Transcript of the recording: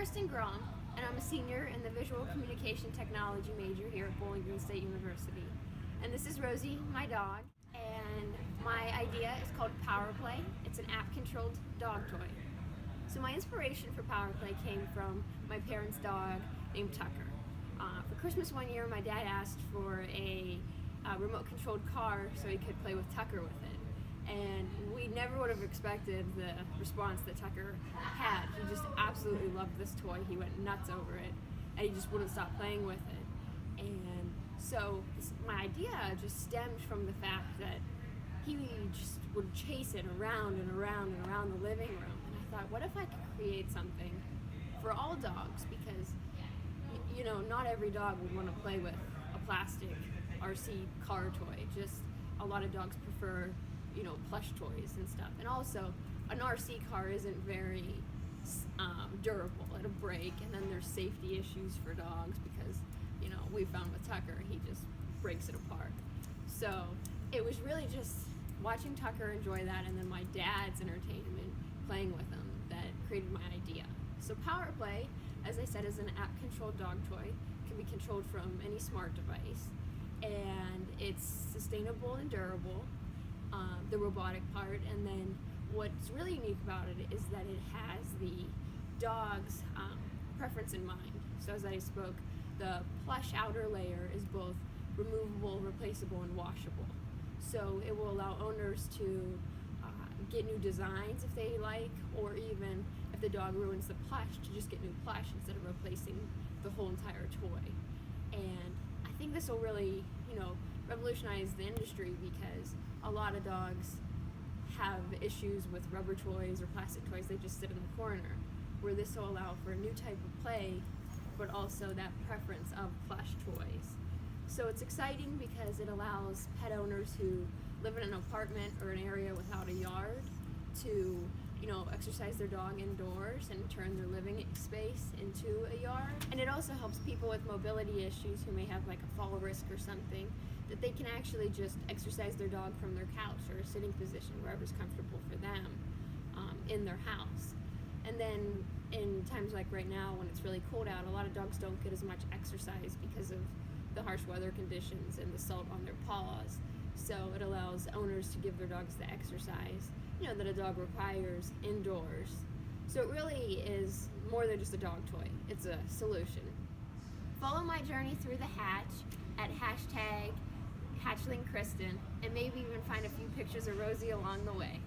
Kristen Grom, and I'm a senior in the Visual Communication Technology major here at Bowling Green State University. And this is Rosie, my dog, and my idea is called Power Play. It's an app-controlled dog toy. So my inspiration for Power Play came from my parents' dog named Tucker. For Christmas one year, my dad asked for a remote-controlled car so he could play with Tucker with it. And we never would have expected the response that Tucker had. He just absolutely loved this toy. He went nuts over it, and he just wouldn't stop playing with it. And so my idea just stemmed from the fact that he just would chase it around and around and around the living room. And I thought, what if I could create something for all dogs? Because, you know, not every dog would want to play with a plastic RC car toy. Just a lot of dogs prefer, you know, plush toys and stuff. And also, an RC car isn't very durable. It'll break, and then there's safety issues for dogs because, you know, we found with Tucker, he just breaks it apart. So it was really just watching Tucker enjoy that, and then my dad's entertainment playing with him that created my idea. So Power Play, as I said, is an app-controlled dog toy. It can be controlled from any smart device, and it's sustainable and durable. The robotic part, and then what's really unique about it is that it has the dog's preference in mind. So as I spoke, the plush outer layer is both removable, replaceable, and washable. So it will allow owners to get new designs if they like, or even if the dog ruins the plush, to just get new plush instead of replacing the whole entire toy. And I think this will really, you know, revolutionize the industry because a lot of dogs have issues with rubber toys or plastic toys. They just sit in the corner, where this will allow for a new type of play, but also that preference of plush toys. So it's exciting because it allows pet owners who live in an apartment or an area without a yard to, you know, exercise their dog indoors and turn their living space into a yard. And it also helps people with mobility issues who may have like a fall risk or something, that they can actually just exercise their dog from their couch or a sitting position, wherever's comfortable for them, in their house. And then in times like right now when it's really cold out, a lot of dogs don't get as much exercise because of the harsh weather conditions and the salt on their paws. So it allows owners to give their dogs the exercise, you know, that a dog requires indoors. So it really is more than just a dog toy. It's a solution. Follow my journey through the hatch at #HatchLingKristen, and maybe even find a few pictures of Rosie along the way.